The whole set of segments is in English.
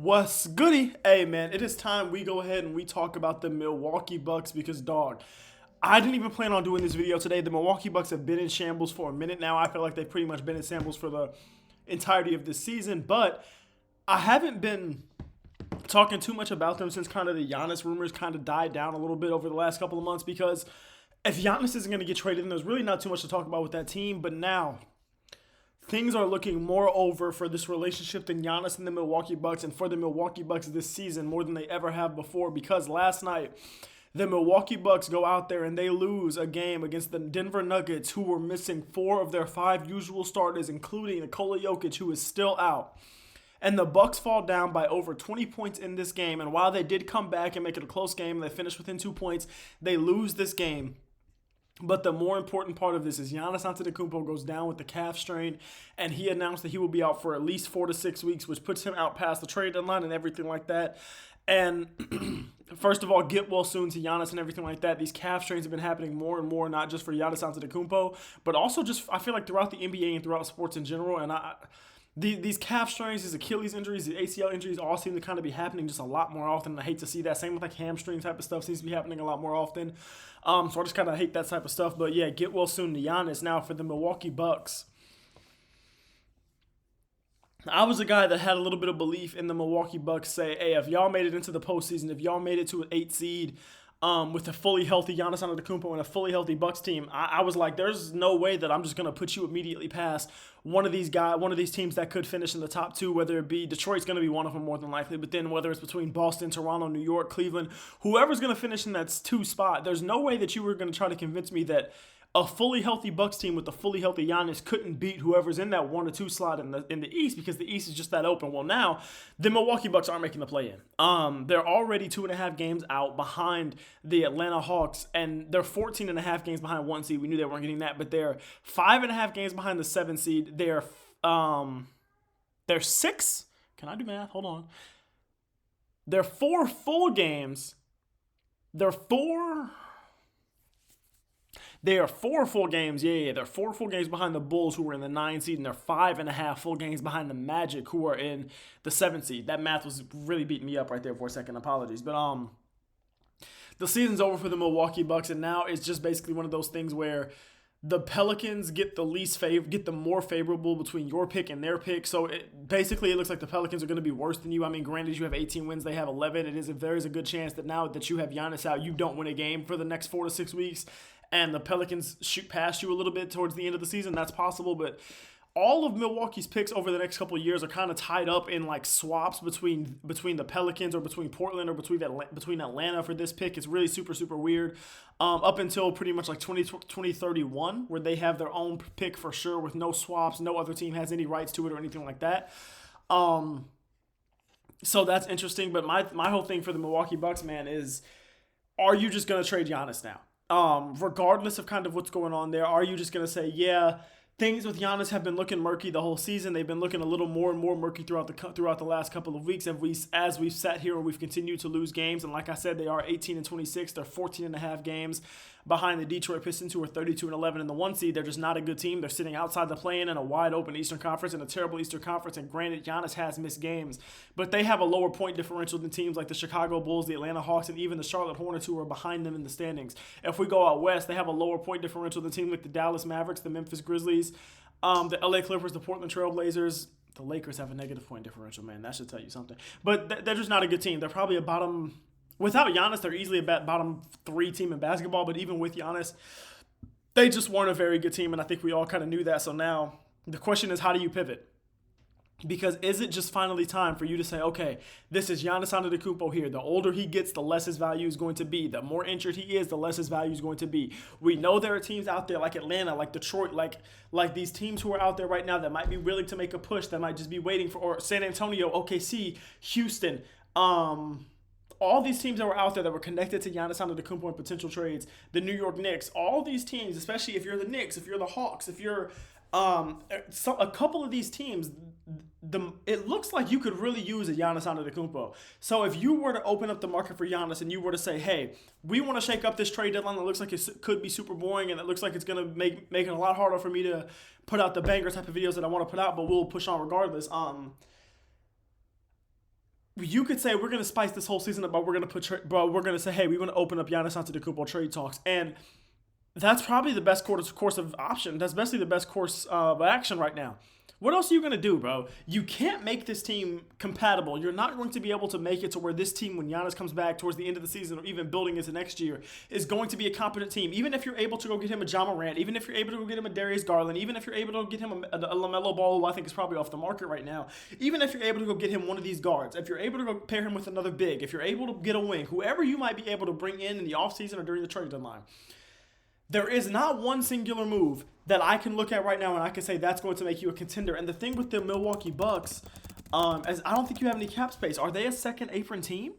What's goody? Hey man, it is time we go ahead and we talk about the Milwaukee Bucks because dog, I didn't even plan on doing this video today. The Milwaukee Bucks have been in shambles for a minute now. I feel like they've pretty much been in shambles for the entirety of this season, but I haven't been talking too much about them since kind of the Giannis rumors kind of died down a little bit over the last couple of months because if Giannis isn't going to get traded, then there's really not too much to talk about with that team, but now things are looking more over for this relationship than Giannis and the Milwaukee Bucks and for the Milwaukee Bucks this season more than they ever have before because last night the Milwaukee Bucks go out there and they lose a game against the Denver Nuggets who were missing 4 of their 5 usual starters including Nikola Jokic who is still out. And the Bucks fall down by over 20 points in this game and while they did come back and make it a close game, they finished within 2 points, they lose this game. But the more important part of this is Giannis Antetokounmpo goes down with the calf strain, and he announced that he will be out for at least 4 to 6 weeks, which puts him out past the trade deadline and everything like that. And first of all, get well soon to Giannis and everything like that. These calf strains have been happening more and more, not just for Giannis Antetokounmpo, but also just I feel like throughout the NBA and throughout sports in general. And these calf strains, these Achilles injuries, the ACL injuries all seem to kind of be happening just a lot more often. I hate to see that. Same with like hamstring type of stuff seems to be happening a lot more often. So I just kind of hate that type of stuff. But yeah, get well soon to Giannis. Now for the Milwaukee Bucks, I was a guy that had a little bit of belief in the Milwaukee Bucks. Say, hey, if y'all made it into the postseason, if y'all made it to an 8 seed, with a fully healthy Giannis Antetokounmpo and a fully healthy Bucks team, I was like, there's no way that I'm just gonna put you immediately past one of these teams that could finish in the top 2. Whether it be Detroit's gonna be one of them more than likely, but then whether it's between Boston, Toronto, New York, Cleveland, whoever's gonna finish in that 2 spot, there's no way that you were gonna try to convince me that a fully healthy Bucks team with a fully healthy Giannis couldn't beat whoever's in that 1 or 2 slot in the East because the East is just that open. Well, now the Milwaukee Bucks aren't making the play-in. They're already 2.5 games out behind the Atlanta Hawks, and they're 14.5 games behind 1 seed. We knew they weren't getting that, but they're 5.5 games behind the 7 seed. They're 6. Can I do math? Hold on. They're 4 full games. They are 4 full games. Yeah. They're 4 full games behind the Bulls, who were in the 9 seed, and they're 5.5 full games behind the Magic, who are in the 7 seed. That math was really beating me up right there for a second. Apologies. But the season's over for the Milwaukee Bucks, and now it's just basically one of those things where the Pelicans get the more favorable between your pick and their pick. So basically it looks like the Pelicans are going to be worse than you. I mean, granted, you have 18 wins, they have 11. There is a good chance that now that you have Giannis out, you don't win a game for the next 4 to 6 weeks. And the Pelicans shoot past you a little bit towards the end of the season. That's possible, but all of Milwaukee's picks over the next couple of years are kind of tied up in like swaps between the Pelicans or between Portland or between Atlanta for this pick. It's really super, super weird. Up until pretty much like 2031, where they have their own pick for sure with no swaps. No other team has any rights to it or anything like that. So that's interesting. But my whole thing for the Milwaukee Bucks, man, is are you just going to trade Giannis now? Regardless of kind of what's going on there, are you just going to say, yeah, things with Giannis have been looking murky the whole season. They've been looking a little more and more murky throughout the last couple of weeks. As we've sat here and we've continued to lose games, and like I said, they are 18-26. They're 14.5 games behind the Detroit Pistons, who are 32-11 in the 1 seed. They're just not a good team. They're sitting outside the play-in in a wide open Eastern Conference and a terrible Eastern Conference. And granted, Giannis has missed games, but they have a lower point differential than teams like the Chicago Bulls, the Atlanta Hawks, and even the Charlotte Hornets, who are behind them in the standings. If we go out west, they have a lower point differential than teams like the Dallas Mavericks, the Memphis Grizzlies, the LA Clippers, the Portland Trail Blazers. The Lakers have a negative point differential, man. That should tell you something. But they're just not a good team. They're probably a bottom. Without Giannis, they're easily a bottom 3 team in basketball. But even with Giannis, they just weren't a very good team, and I think we all kind of knew that. So now the question is, how do you pivot? Because is it just finally time for you to say, okay, this is Giannis Antetokounmpo here. The older he gets, the less his value is going to be. The more injured he is, the less his value is going to be. We know there are teams out there like Atlanta, like Detroit, like these teams who are out there right now that might be willing to make a push, that might just be waiting for, or San Antonio, OKC, Houston, all these teams that were out there that were connected to Giannis Antetokounmpo in potential trades, the New York Knicks, all these teams, especially if you're the Knicks, if you're the Hawks, if you're a couple of these teams, it looks like you could really use a Giannis Antetokounmpo. So if you were to open up the market for Giannis and you were to say, hey, we want to shake up this trade deadline that looks like it could be super boring and it looks like it's going to make it a lot harder for me to put out the banger type of videos that I want to put out, but we'll push on regardless. you could say we're going to spice this whole season up, but we're going to say, hey, we want to open up Giannis Antetokounmpo trade talks, and that's probably the best course of option. That's basically the best course of action right now. What else are you going to do, bro? You can't make this team compatible. You're not going to be able to make it to where this team, when Giannis comes back towards the end of the season or even building into next year, is going to be a competent team. Even if you're able to go get him a Ja Morant, even if you're able to go get him a Darius Garland, even if you're able to get him a LaMelo Ball, who I think is probably off the market right now, even if you're able to go get him one of these guards, if you're able to go pair him with another big, if you're able to get a wing, whoever you might be able to bring in the offseason or during the trade deadline, there is not one singular move that I can look at right now and I can say that's going to make you a contender. And the thing with the Milwaukee Bucks, is I don't think you have any cap space. Are they a second apron team?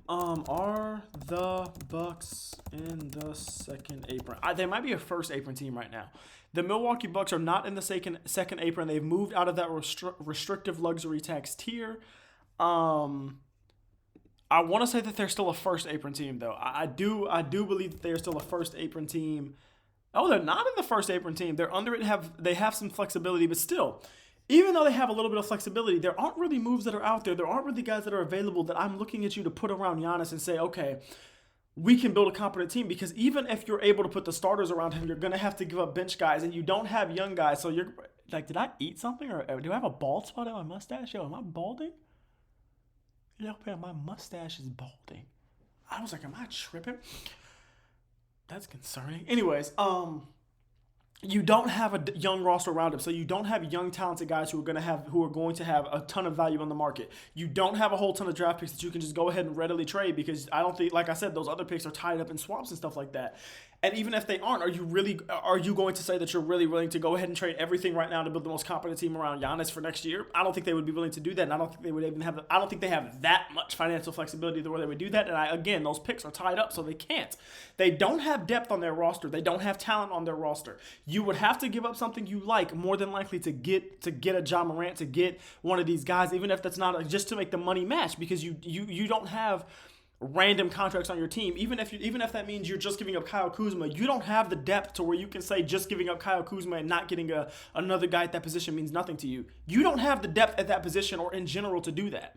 Are the Bucks in the second apron? They might be a first apron team right now. The Milwaukee Bucks are not in the second apron. They've moved out of that restrictive luxury tax tier. I want to say that they're still a first apron team, though. I do believe that they're still a first apron team. Oh, they're not in the first apron team. They're under it. They have some flexibility, but still, even though they have a little bit of flexibility, there aren't really moves that are out there. There aren't really guys that are available that I'm looking at you to put around Giannis and say, okay, we can build a competent team. Because even if you're able to put the starters around him, you're going to have to give up bench guys, and you don't have young guys. So you're like, did I eat something, or do I have a bald spot on my mustache? Yo, am I balding? Yeah, my mustache is balding. I was like, am I tripping? That's concerning. Anyways, you don't have a young roster around him, so you don't have young talented guys who are going to have a ton of value on the market. You don't have a whole ton of draft picks that you can just go ahead and readily trade, because I don't think, like I said, those other picks are tied up in swaps and stuff like that. And even if they aren't, are you going to say that you're really willing to go ahead and trade everything right now to build the most competent team around Giannis for next year? I don't think they would be willing to do that, and I don't think they would even have. I don't think they have that much financial flexibility to where they would do that. And again, those picks are tied up, so they can't. They don't have depth on their roster. They don't have talent on their roster. You would have to give up something you like more than likely to get a Ja Morant, to get one of these guys, even if that's not just to make the money match, because you don't have random contracts on your team. Even if that means you're just giving up Kyle Kuzma, you don't have the depth to where you can say just giving up Kyle Kuzma and not getting another guy at that position means nothing to you. You don't have the depth at that position or in general to do that.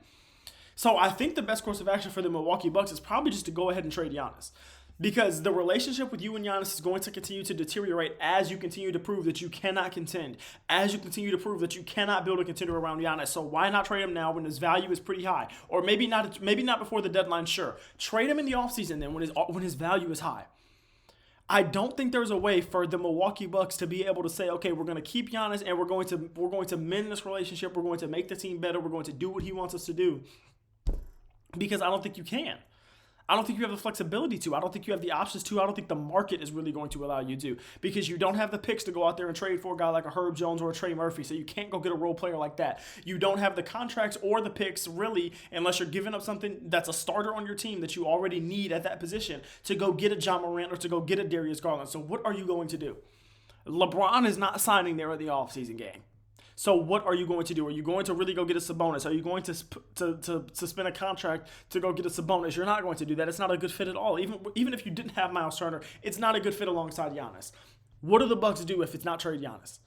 So I think the best course of action for the Milwaukee Bucks is probably just to go ahead and trade Giannis. Because the relationship with you and Giannis is going to continue to deteriorate as you continue to prove that you cannot contend, as you continue to prove that you cannot build a contender around Giannis. So why not trade him now when his value is pretty high? Or maybe not before the deadline, sure. Trade him in the offseason then when his value is high. I don't think there's a way for the Milwaukee Bucks to be able to say, okay, we're going to keep Giannis and we're going to mend this relationship. We're going to make the team better. We're going to do what he wants us to do. Because I don't think you can. I don't think you have the flexibility to. I don't think you have the options to. I don't think the market is really going to allow you to, because you don't have the picks to go out there and trade for a guy like a Herb Jones or a Trey Murphy, so you can't go get a role player like that. You don't have the contracts or the picks, really, unless you're giving up something that's a starter on your team that you already need at that position to go get a Ja Morant or to go get a Darius Garland. So what are you going to do? LeBron is not signing there in the offseason game. So what are you going to do? Are you going to really go get a Sabonis? Are you going to suspend a contract to go get a Sabonis? You're not going to do that. It's not a good fit at all. Even if you didn't have Miles Turner, it's not a good fit alongside Giannis. What do the Bucks do if it's not trade Giannis?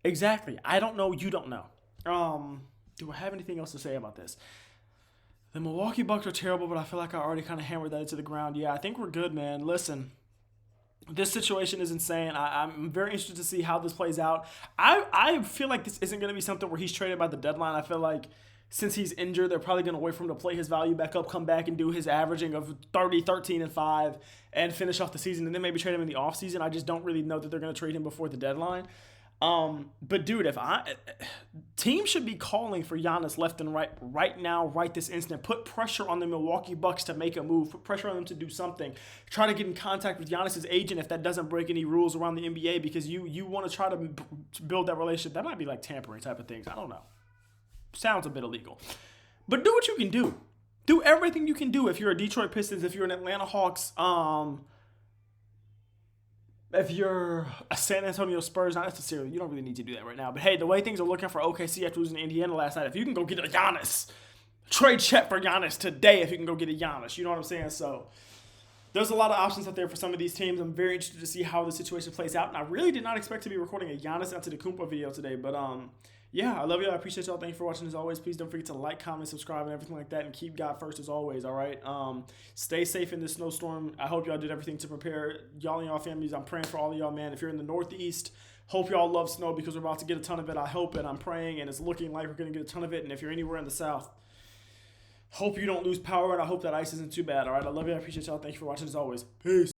Exactly. I don't know. You don't know. Do I have anything else to say about this? The Milwaukee Bucks are terrible, but I feel like I already kind of hammered that into the ground. Yeah, I think we're good, man. Listen. This situation is insane. I'm very interested to see how this plays out. I feel like this isn't going to be something where he's traded by the deadline. I feel like since he's injured, they're probably going to wait for him to play his value back up, come back and do his averaging of 30, 13, and 5, and finish off the season, and then maybe trade him in the offseason. I just don't really know that they're going to trade him before the deadline. But dude, teams should be calling for Giannis left and right now, right this instant. Put pressure on the Milwaukee Bucks to make a move. Put pressure on them to do something. Try to get in contact with Giannis's agent if that doesn't break any rules around the NBA, because you want to try to build that relationship. That might be like tampering type of things. I don't know. Sounds a bit illegal. But do what you can do. Do everything you can do if you're a Detroit Pistons, if you're an Atlanta Hawks, if you're a San Antonio Spurs, not necessarily, you don't really need to do that right now. But hey, the way things are looking for OKC after losing to Indiana last night, if you can go get a Giannis, trade Chet for Giannis today if you can go get a Giannis. You know what I'm saying? So there's a lot of options out there for some of these teams. I'm very interested to see how the situation plays out. And I really did not expect to be recording a Giannis Antetokounmpo video today. But yeah, I love y'all. I appreciate y'all. Thank you for watching as always. Please don't forget to like, comment, subscribe, and everything like that. And keep God first as always, all right? Stay safe in this snowstorm. I hope y'all did everything to prepare y'all and y'all families. I'm praying for all of y'all, man. If you're in the Northeast, hope y'all love snow because we're about to get a ton of it. I hope it. I'm praying, and it's looking like we're going to get a ton of it. And if you're anywhere in the South, hope you don't lose power, and I hope that ice isn't too bad, all right? I love you. I appreciate y'all. Thank you for watching as always. Peace.